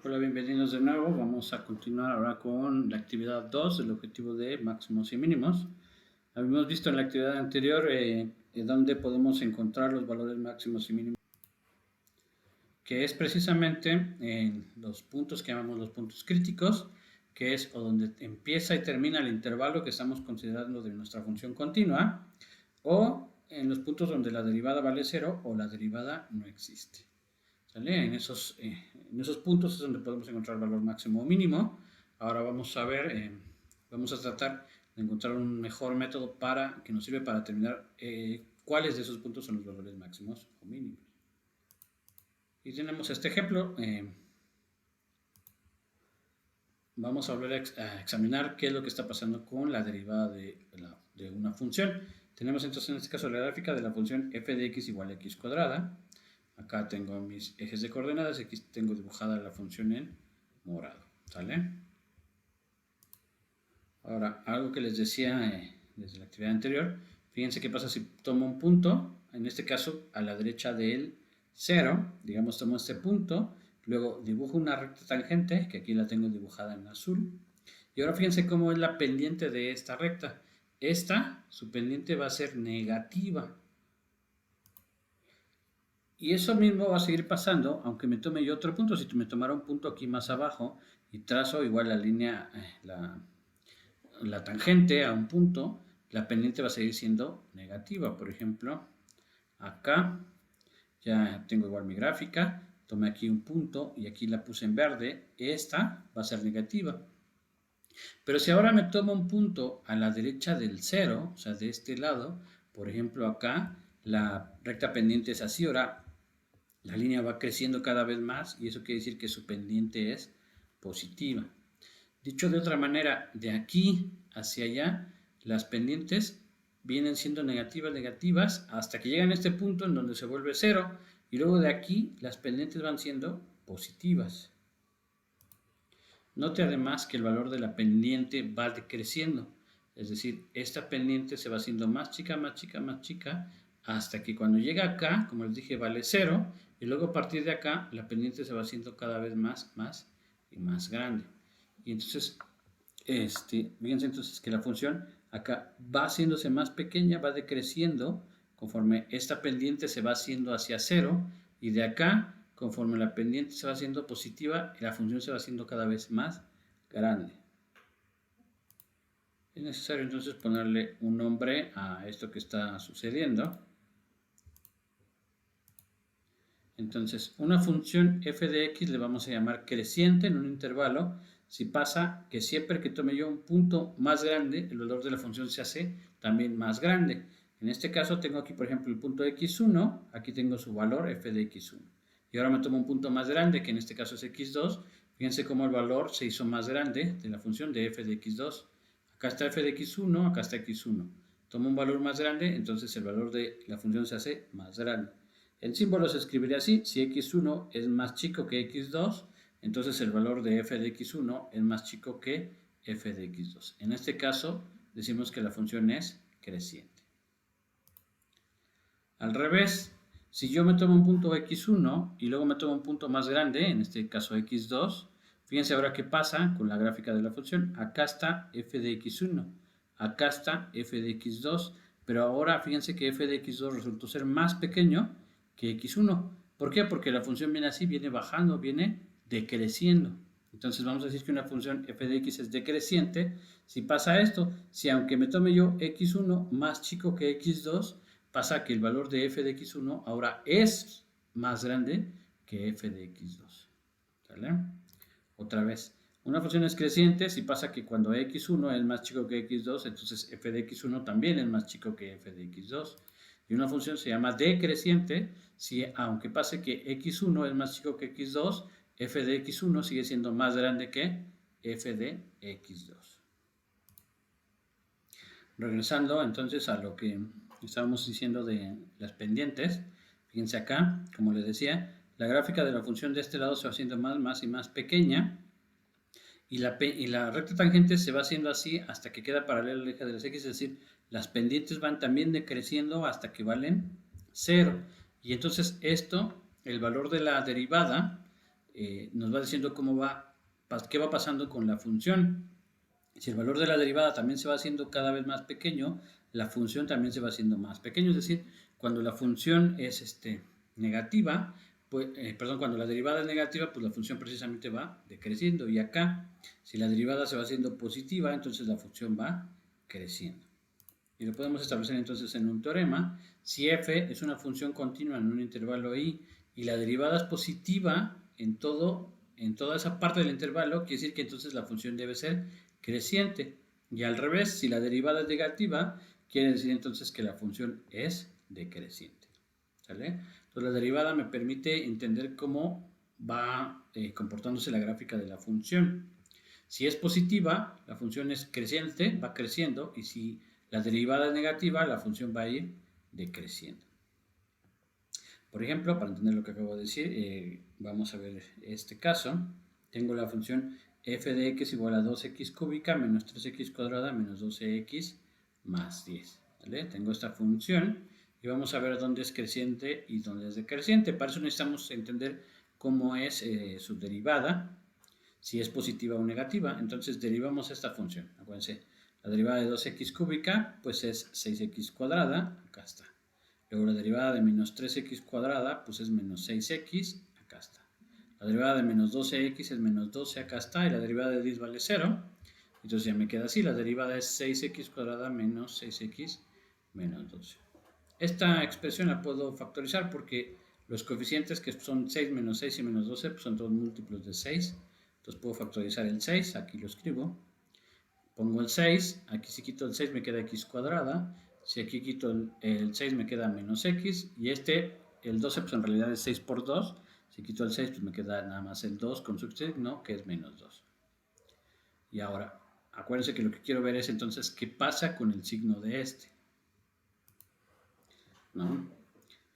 Hola, bienvenidos de nuevo. Vamos a continuar ahora con la actividad 2 del objetivo de máximos y mínimos. Habíamos visto en la actividad anterior dónde podemos encontrar los valores máximos y mínimos, que es precisamente en los puntos que llamamos los puntos críticos, que es o donde empieza y termina el intervalo que estamos considerando de nuestra función continua, o en los puntos donde la derivada vale 0 o la derivada no existe. ¿Sale? En esos puntos es donde podemos encontrar el valor máximo o mínimo. Ahora vamos a ver, vamos a tratar de encontrar un mejor método que nos sirve para determinar cuáles de esos puntos son los valores máximos o mínimos. Y tenemos este ejemplo. Vamos a volver a examinar qué es lo que está pasando con la derivada de una función. Tenemos entonces en este caso la gráfica de la función f de x igual a x cuadrada. Acá tengo mis ejes de coordenadas y aquí tengo dibujada la función en morado. ¿Sale? Ahora, algo que les decía desde la actividad anterior, fíjense qué pasa si tomo un punto, en este caso a la derecha del 0, digamos tomo este punto, luego dibujo una recta tangente, que aquí la tengo dibujada en azul, y ahora fíjense cómo es la pendiente de esta recta. Su pendiente va a ser negativa. Y eso mismo va a seguir pasando, aunque me tome yo otro punto. Si me tomara un punto aquí más abajo y trazo igual la línea, la tangente a un punto, la pendiente va a seguir siendo negativa. Por ejemplo, acá ya tengo igual mi gráfica, tomé aquí un punto y aquí la puse en verde, esta va a ser negativa. Pero si ahora me tomo un punto a la derecha del 0, o sea, de este lado, por ejemplo acá, la recta pendiente es así, ahora la línea va creciendo cada vez más y eso quiere decir que su pendiente es positiva. Dicho de otra manera, de aquí hacia allá, las pendientes vienen siendo negativas, hasta que llegan a este punto en donde se vuelve 0, y luego de aquí las pendientes van siendo positivas. Note además que el valor de la pendiente va decreciendo, es decir, esta pendiente se va haciendo más chica, hasta que cuando llega acá, como les dije, vale 0, y luego a partir de acá la pendiente se va haciendo cada vez más y más grande. Y entonces, fíjense entonces que la función acá va haciéndose más pequeña, va decreciendo conforme esta pendiente se va haciendo hacia 0, y de acá, conforme la pendiente se va haciendo positiva, la función se va haciendo cada vez más grande. Es necesario entonces ponerle un nombre a esto que está sucediendo. Entonces, una función f de x le vamos a llamar creciente en un intervalo si pasa que siempre que tome yo un punto más grande, el valor de la función se hace también más grande. En este caso tengo aquí, por ejemplo, el punto x1, aquí tengo su valor f de x1. Y ahora me tomo un punto más grande, que en este caso es x2. Fíjense cómo el valor se hizo más grande de la función de f de x2. Acá está f de x1, acá está x1. Tomo un valor más grande, entonces el valor de la función se hace más grande. El símbolo se escribiría así: si x1 es más chico que x2, entonces el valor de f de x1 es más chico que f de x2. En este caso decimos que la función es creciente. Al revés, si yo me tomo un punto x1 y luego me tomo un punto más grande, en este caso x2, fíjense ahora qué pasa con la gráfica de la función. Acá está f de x1, acá está f de x2, pero ahora fíjense que f de x2 resultó ser más pequeño que x1. ¿Por qué? Porque la función viene así, viene bajando, viene decreciendo. Entonces vamos a decir que una función f de x es decreciente si pasa esto. Si aunque me tome yo x1 más chico que x2, pasa que el valor de f de x1 ahora es más grande que f de x2. ¿Sale? Otra vez, una función es creciente si pasa que cuando x1 es más chico que x2, entonces f de x1 también es más chico que f de x2. Y una función se llama decreciente si, aunque pase que x1 es más chico que x2, f de x1 sigue siendo más grande que f de x2. Regresando entonces a lo que estábamos diciendo de las pendientes, fíjense acá, como les decía, la gráfica de la función de este lado se va haciendo más y más pequeña, y la recta tangente se va haciendo así hasta que queda paralela al eje de las x, es decir, las pendientes van también decreciendo hasta que valen 0. Y entonces esto, el valor de la derivada, nos va diciendo qué va pasando con la función. Si el valor de la derivada también se va haciendo cada vez más pequeño, la función también se va haciendo más pequeño. Es decir, cuando la función es negativa, pues, cuando la derivada es negativa, pues la función precisamente va decreciendo. Y acá, si la derivada se va haciendo positiva, entonces la función va creciendo. Y lo podemos establecer entonces en un teorema. Si f es una función continua en un intervalo i y la derivada es positiva en toda esa parte del intervalo, quiere decir que entonces la función debe ser creciente. Y al revés, si la derivada es negativa, quiere decir entonces que la función es decreciente. ¿Sale? Entonces la derivada me permite entender cómo va comportándose la gráfica de la función. Si es positiva, la función es creciente, va creciendo, y si la derivada es negativa, la función va a ir decreciendo. Por ejemplo, para entender lo que acabo de decir, vamos a ver este caso. Tengo la función f de x igual a 2x cúbica menos 3x cuadrada menos 12x más 10. ¿Vale? Tengo esta función y vamos a ver dónde es creciente y dónde es decreciente. Para eso necesitamos entender cómo es su derivada, si es positiva o negativa. Entonces derivamos esta función. Acuérdense, la derivada de 2x cúbica pues es 6x cuadrada, acá está. Luego la derivada de menos 3x cuadrada pues es menos 6x, acá está. La derivada de menos 12x es menos 12, acá está. Y la derivada de 10 vale 0. Entonces ya me queda así, la derivada es 6x cuadrada menos 6x menos 12. Esta expresión la puedo factorizar porque los coeficientes que son 6 menos 6 y menos 12 pues son todos múltiplos de 6. Entonces puedo factorizar el 6, aquí lo escribo. Pongo el 6, aquí si quito el 6 me queda x cuadrada. Si aquí quito el 6 me queda menos x. Y el 12 pues en realidad es 6 por 2. Si quito el 6 pues me queda nada más el 2 con su signo que es menos 2. Y ahora, acuérdense que lo que quiero ver es entonces qué pasa con el signo de ¿no?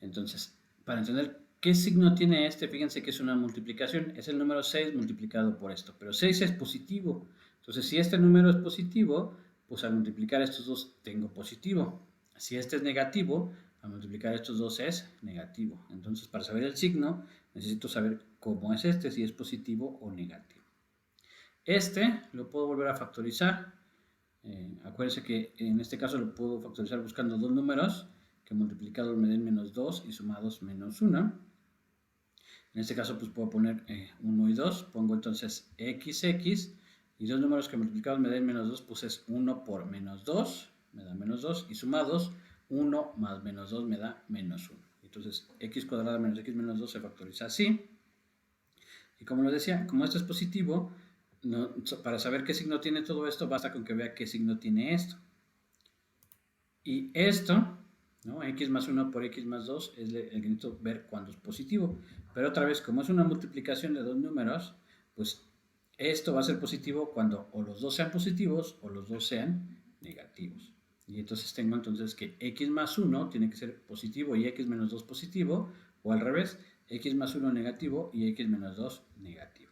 Entonces, para entender qué signo tiene fíjense que es una multiplicación, es el número 6 multiplicado por esto, pero 6 es positivo. Entonces, si este número es positivo, pues al multiplicar estos dos tengo positivo. Si este es negativo, al multiplicar estos dos es negativo. Entonces, para saber el signo, necesito saber cómo es si es positivo o negativo. Lo puedo volver a factorizar. Acuérdense que en este caso lo puedo factorizar buscando dos números que multiplicados me den menos 2 y sumados menos 1. En este caso pues puedo poner 1 y 2, pongo entonces xx y dos números que multiplicados me den menos 2 pues es 1 por menos 2, me da menos 2 y sumados 1 más menos 2 me da menos 1. Entonces x cuadrada menos x menos 2 se factoriza así. Y como lo decía, como esto es positivo, para saber qué signo tiene todo esto basta con que vea qué signo tiene esto. Y esto, ¿no? X más 1 por X más 2 es el que necesito ver cuando es positivo. Pero otra vez, como es una multiplicación de dos números, pues esto va a ser positivo cuando o los dos sean positivos o los dos sean negativos. Y entonces tengo entonces que X más 1 tiene que ser positivo y X menos 2 positivo, o al revés, X más 1 negativo y X menos 2 negativo.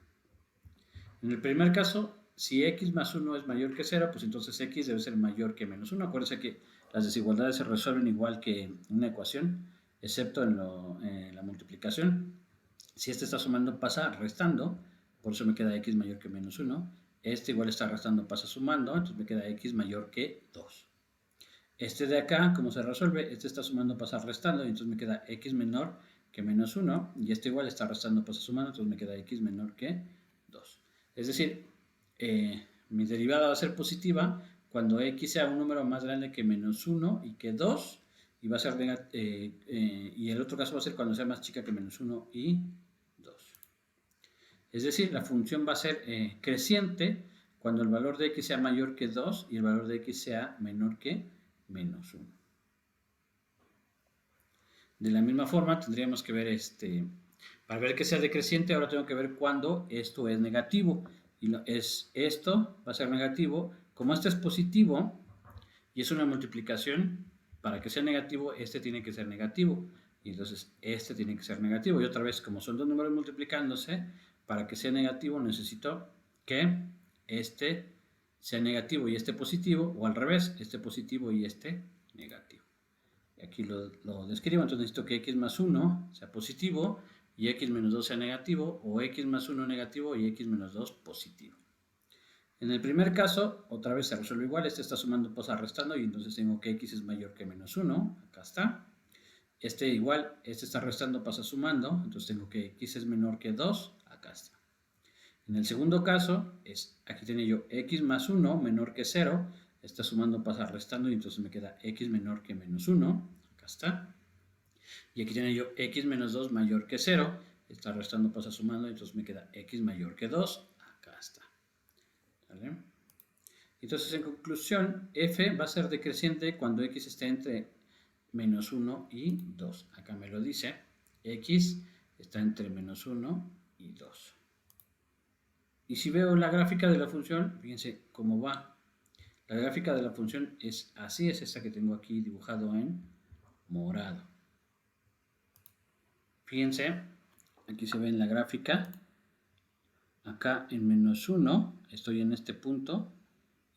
En el primer caso, si X más 1 es mayor que 0, pues entonces X debe ser mayor que menos 1. Acuérdense que las desigualdades se resuelven igual que en una ecuación, excepto en la multiplicación. Si este está sumando, pasa restando, por eso me queda x mayor que menos 1. Este igual está restando, pasa sumando, entonces me queda x mayor que 2. Este de acá, ¿cómo se resuelve? Este está sumando, pasa restando, y entonces me queda x menor que menos 1. Y este igual está restando, pasa sumando, entonces me queda x menor que 2. Es decir, mi derivada va a ser positiva cuando x sea un número más grande que menos 1 y que 2, y va a ser y el otro caso va a ser cuando sea más chica que menos 1 y 2. Es decir, la función va a ser creciente cuando el valor de x sea mayor que 2 y el valor de x sea menor que menos 1. De la misma forma tendríamos que ver para ver que sea decreciente, ahora tengo que ver cuándo esto es negativo. Y esto va a ser negativo. Como este es positivo y es una multiplicación, para que sea negativo, este tiene que ser negativo. Y entonces este tiene que ser negativo. Y otra vez, como son dos números multiplicándose, para que sea negativo necesito que este sea negativo y este positivo, o al revés, este positivo y este negativo. Aquí lo describo, entonces necesito que x más 1 sea positivo y x menos 2 sea negativo, o x más 1 negativo y x menos 2 positivo. En el primer caso, otra vez se resuelve igual, este está sumando, pasa restando, y entonces tengo que x es mayor que menos 1, acá está. Este igual, este está restando, pasa sumando, entonces tengo que x es menor que 2, acá está. En el segundo caso, aquí tenía yo x más 1 menor que 0, está sumando, pasa restando, y entonces me queda x menor que menos 1, acá está. Y aquí tenía yo x menos 2 mayor que 0, está restando, pasa sumando, entonces me queda x mayor que 2, acá está. ¿Vale? Entonces, en conclusión, f va a ser decreciente cuando x esté entre menos 1 y 2. Acá me lo dice, x está entre menos 1 y 2. Y si veo la gráfica de la función, fíjense cómo va. La gráfica de la función es así, es esta que tengo aquí dibujado en morado. Fíjense, aquí se ve en la gráfica, acá en menos 1 estoy en este punto,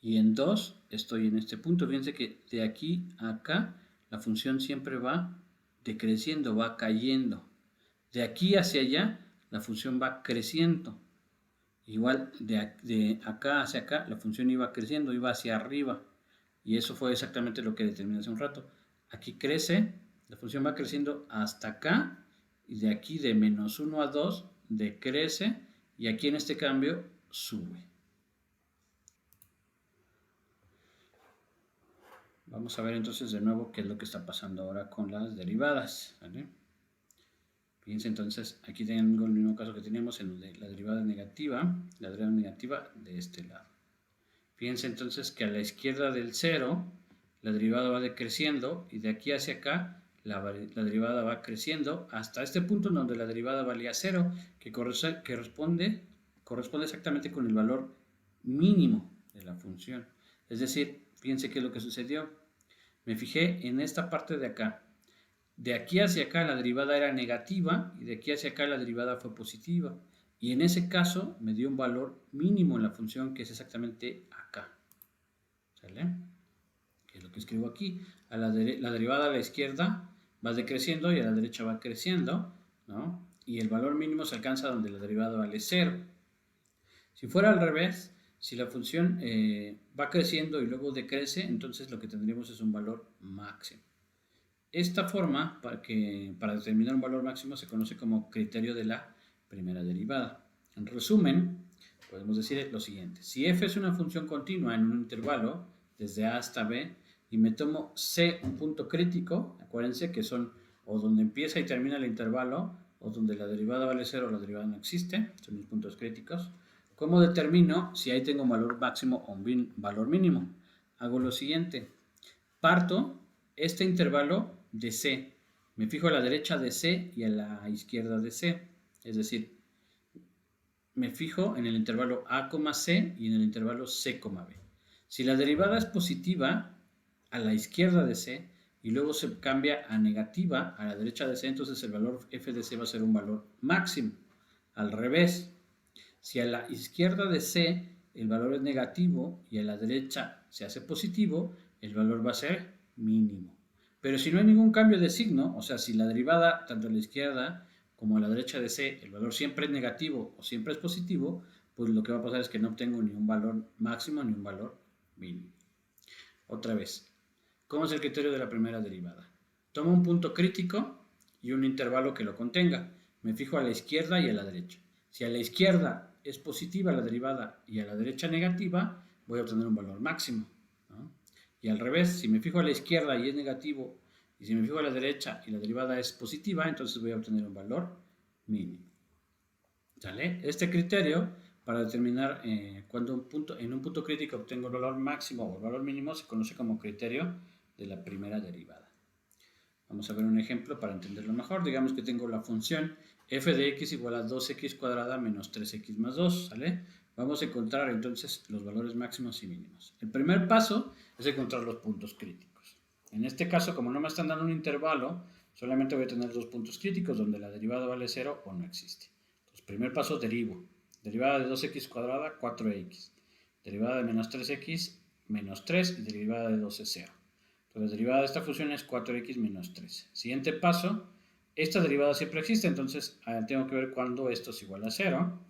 y en 2 estoy en este punto. Fíjense que de aquí a acá la función siempre va decreciendo, va cayendo. De aquí hacia allá la función va creciendo. Igual de acá hacia acá la función iba creciendo, iba hacia arriba. Y eso fue exactamente lo que determiné hace un rato. Aquí crece, la función va creciendo hasta acá, y de aquí de menos 1 a 2 decrece, y aquí en este cambio sube. Vamos a ver entonces de nuevo qué es lo que está pasando ahora con las derivadas. ¿Vale? Fíjense entonces, aquí tengo el mismo caso que teníamos en la derivada negativa de este lado. Fíjense entonces que a la izquierda del 0, la derivada va decreciendo, y de aquí hacia acá la derivada va creciendo hasta este punto en donde la derivada valía 0, que corresponde exactamente con el valor mínimo de la función. Es decir, fíjense qué es lo que sucedió. Me fijé en esta parte de acá. De aquí hacia acá la derivada era negativa, y de aquí hacia acá la derivada fue positiva. Y en ese caso me dio un valor mínimo en la función, que es exactamente acá. ¿Sale? Que es lo que escribo aquí. La derivada a la izquierda va decreciendo y a la derecha va creciendo, ¿no? Y el valor mínimo se alcanza donde la derivada vale 0. Si fuera al revés, si la función va creciendo y luego decrece, entonces lo que tendríamos es un valor máximo. Esta forma, para determinar un valor máximo, se conoce como criterio de la primera derivada. En resumen, podemos decir lo siguiente. Si f es una función continua en un intervalo, desde a hasta b, y me tomo c, un punto crítico, acuérdense que son o donde empieza y termina el intervalo, o donde la derivada vale 0 o la derivada no existe, son mis puntos críticos. ¿Cómo determino si ahí tengo un valor máximo o un valor mínimo? Hago lo siguiente. Parto este intervalo de C. Me fijo a la derecha de C y a la izquierda de C. Es decir, me fijo en el intervalo A, C y en el intervalo C, B. Si la derivada es positiva a la izquierda de C y luego se cambia a negativa a la derecha de C, entonces el valor f de C va a ser un valor máximo. Al revés, si a la izquierda de C el valor es negativo y a la derecha se hace positivo, el valor va a ser mínimo. Pero si no hay ningún cambio de signo, o sea, si la derivada tanto a la izquierda como a la derecha de C el valor siempre es negativo o siempre es positivo, pues lo que va a pasar es que no obtengo ni un valor máximo ni un valor mínimo. Otra vez, ¿cómo es el criterio de la primera derivada? Tomo un punto crítico y un intervalo que lo contenga. Me fijo a la izquierda y a la derecha. Si a la izquierda es positiva la derivada y a la derecha negativa, voy a obtener un valor máximo, ¿no? Y al revés, si me fijo a la izquierda y es negativo, y si me fijo a la derecha y la derivada es positiva, entonces voy a obtener un valor mínimo. ¿Sale? Este criterio, para determinar cuando en un punto crítico obtengo el valor máximo o el valor mínimo, se conoce como criterio de la primera derivada. Vamos a ver un ejemplo para entenderlo mejor. Digamos que tengo la función f de x igual a 2x cuadrada menos 3x más 2, ¿sale? Vamos a encontrar entonces los valores máximos y mínimos. El primer paso es encontrar los puntos críticos. En este caso, como no me están dando un intervalo, solamente voy a tener dos puntos críticos donde la derivada vale 0 o no existe. Entonces, primer paso, derivo. Derivada de 2x cuadrada, 4x. Derivada de menos 3x, menos 3. Y derivada de 2 es 0. Entonces, la derivada de esta función es 4x menos 3. Siguiente paso, esta derivada siempre existe, entonces tengo que ver cuándo esto es igual a 0.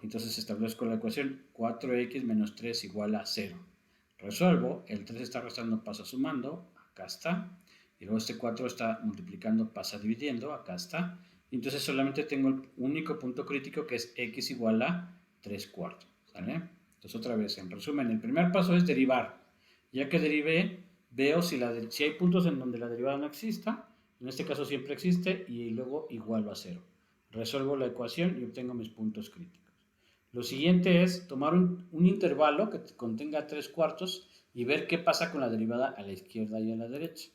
Entonces establezco la ecuación 4x menos 3 igual a 0. Resuelvo, el 3 está restando, pasa sumando, acá está. Y luego este 4 está multiplicando, pasa dividiendo, acá está. Y entonces solamente tengo el único punto crítico que es x igual a 3 cuartos. ¿Sale? Entonces otra vez, en resumen, el primer paso es derivar. Ya que derivé, veo si hay puntos en donde la derivada no exista. En este caso siempre existe y luego igual a 0. Resuelvo la ecuación y obtengo mis puntos críticos. Lo siguiente es tomar un intervalo que contenga 3 cuartos y ver qué pasa con la derivada a la izquierda y a la derecha.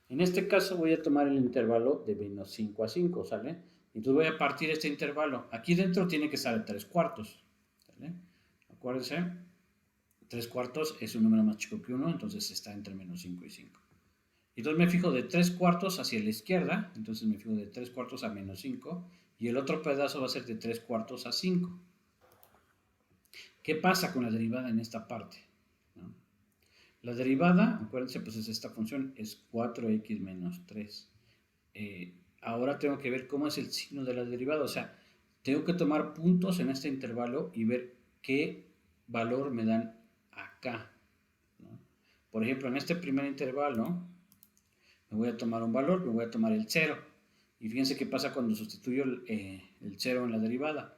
En este caso voy a tomar el intervalo de menos 5 a 5, ¿sale? Entonces voy a partir este intervalo. Aquí dentro tiene que estar 3 cuartos, ¿sale? Acuérdense, 3 cuartos es un número más chico que 1, entonces está entre menos 5 y 5. Entonces me fijo de 3 cuartos hacia la izquierda, entonces me fijo de 3 cuartos a menos 5, y el otro pedazo va a ser de 3 cuartos a 5. ¿Qué pasa con la derivada en esta parte? ¿No? La derivada, acuérdense, pues es esta función, es 4x menos 3. Ahora tengo que ver cómo es el signo de la derivada, o sea, tengo que tomar puntos en este intervalo y ver qué valor me dan acá, ¿no? Por ejemplo, en este primer intervalo me voy a tomar un valor, me voy a tomar el 0. Y fíjense qué pasa cuando sustituyo el 0 en la derivada.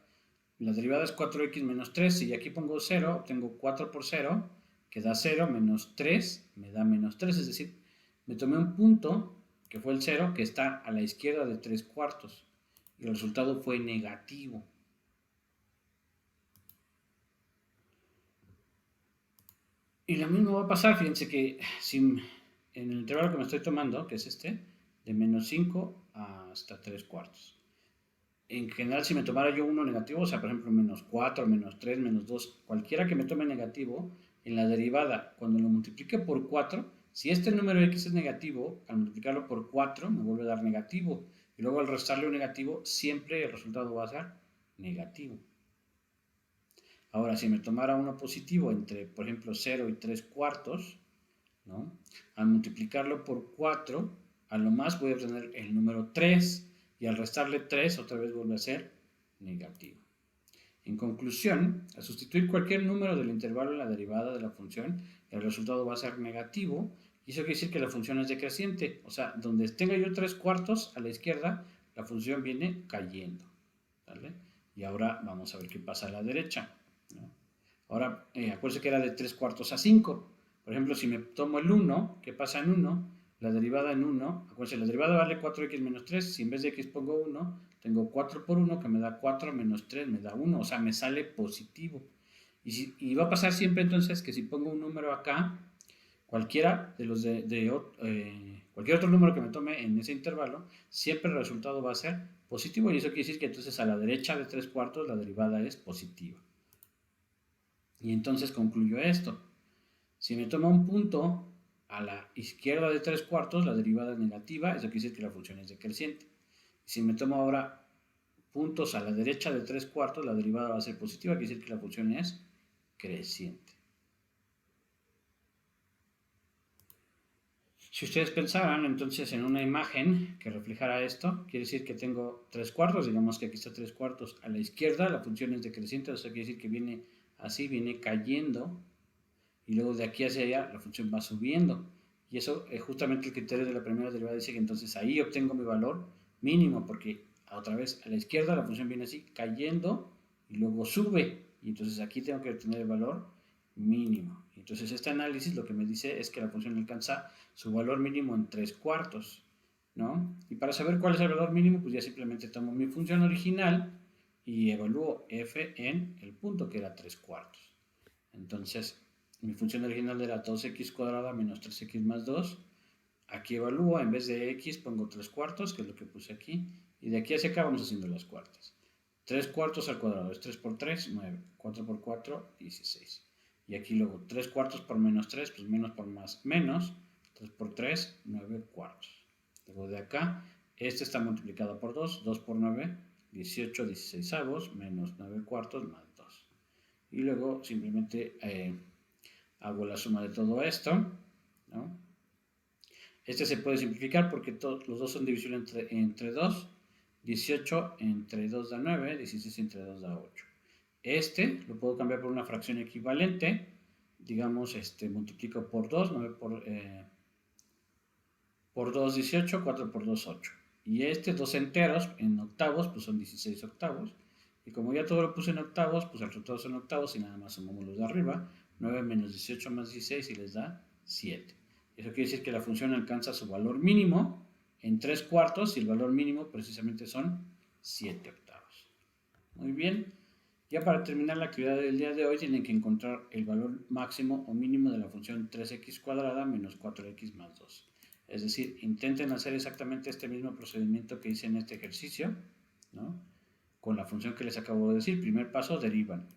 La derivada es 4x menos 3. Si aquí pongo 0, obtengo 4 por 0, que da 0, menos 3, me da menos 3. Es decir, me tomé un punto, que fue el 0, que está a la izquierda de 3 cuartos. Y el resultado fue negativo. Y lo mismo va a pasar, fíjense que si en el intervalo que me estoy tomando, que es este, de menos 5 hasta 3 cuartos. En general, si me tomara yo uno negativo, o sea, por ejemplo, menos 4, menos 3, menos 2, cualquiera que me tome negativo, en la derivada, cuando lo multiplique por 4, si este número x es negativo, al multiplicarlo por 4 me vuelve a dar negativo. Y luego al restarle un negativo, siempre el resultado va a ser negativo. Ahora, si me tomara uno positivo entre, por ejemplo, 0 y 3 cuartos, ¿no? Al multiplicarlo por 4, a lo más voy a obtener el número 3 y al restarle 3 otra vez vuelve a ser negativo. En conclusión, al sustituir cualquier número del intervalo en la derivada de la función, el resultado va a ser negativo y eso quiere decir que la función es decreciente. O sea, donde tenga yo 3 cuartos a la izquierda, la función viene cayendo. ¿Vale? Y ahora vamos a ver qué pasa a la derecha, ¿no? Ahora, acuérdense que era de 3 cuartos a 5. Por ejemplo, si me tomo el 1, ¿qué pasa en 1? La derivada en 1, acuérdense, la derivada vale 4x menos 3. Si en vez de x pongo 1, tengo 4 por 1, que me da 4 menos 3, me da 1. O sea, me sale positivo. Y va a pasar siempre entonces que si pongo un número acá, cualquiera de los cualquier otro número que me tome en ese intervalo, siempre el resultado va a ser positivo. Y eso quiere decir que entonces a la derecha de 3 cuartos la derivada es positiva. Y entonces concluyo esto. Si me toma un punto a la izquierda de 3 cuartos, la derivada es negativa, eso quiere decir que la función es decreciente. Si me tomo ahora puntos a la derecha de 3 cuartos, la derivada va a ser positiva, quiere decir que la función es creciente. Si ustedes pensaran entonces en una imagen que reflejara esto, quiere decir que tengo 3 cuartos, digamos que aquí está 3 cuartos a la izquierda, la función es decreciente, eso quiere decir que viene así, viene cayendo, y luego de aquí hacia allá la función va subiendo. Y eso es justamente el criterio de la primera derivada, dice que entonces ahí obtengo mi valor mínimo, porque otra vez a la izquierda la función viene así, cayendo, y luego sube, y entonces aquí tengo que obtener el valor mínimo. Entonces este análisis lo que me dice es que la función alcanza su valor mínimo en 3 cuartos, ¿no? Y para saber cuál es el valor mínimo, pues ya simplemente tomo mi función original y evalúo f en el punto que era 3 cuartos. Entonces, mi función original era 2x cuadrada menos 3x más 2. Aquí evalúo, en vez de x pongo 3 cuartos, que es lo que puse aquí. Y de aquí hacia acá vamos haciendo las cuartas. 3 cuartos al cuadrado es 3 por 3, 9. 4 por 4, 16. Y aquí luego 3 cuartos por menos 3, pues menos por más, menos. 3 por 3, 9 cuartos. Luego de acá, este está multiplicado por 2. 2 por 9, 18 16avos, menos 9 cuartos más 2. Y luego simplemente hago la suma de todo esto, ¿no? Este se puede simplificar porque los dos son divisibles entre 2. 18 entre 2 da 9, 16 entre 2 da 8. Este lo puedo cambiar por una fracción equivalente. Digamos, multiplico por 2, 9 por 2, 18, 4 por 2, 8. Y dos enteros en octavos, pues son 16 octavos. Y como ya todo lo puse en octavos, pues el resultado son octavos y nada más sumamos los de arriba. 9 menos 18 más 16 y les da 7. Eso quiere decir que la función alcanza su valor mínimo en 3 cuartos y el valor mínimo precisamente son 7 octavos. Muy bien. Ya para terminar la actividad del día de hoy tienen que encontrar el valor máximo o mínimo de la función 3x cuadrada menos 4x más 2. Es decir, intenten hacer exactamente este mismo procedimiento que hice en este ejercicio, ¿no? Con la función que les acabo de decir. Primer paso, derivan.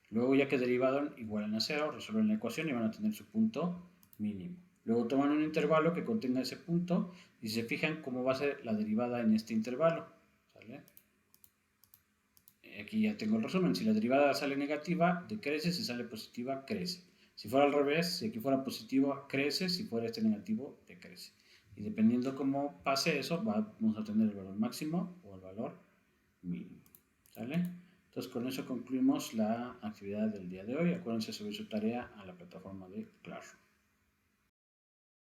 Luego, ya que derivaron, igualan a 0, resuelven la ecuación y van a tener su punto mínimo. Luego toman un intervalo que contenga ese punto y se fijan cómo va a ser la derivada en este intervalo. ¿Sale? Aquí ya tengo el resumen. Si la derivada sale negativa, decrece. Si sale positiva, crece. Si fuera al revés, si aquí fuera positivo, crece. Si fuera negativo, decrece. Y dependiendo cómo pase eso, vamos a tener el valor máximo o el valor mínimo. ¿Sale? Entonces con eso concluimos la actividad del día de hoy. Acuérdense subir su tarea a la plataforma de Classroom.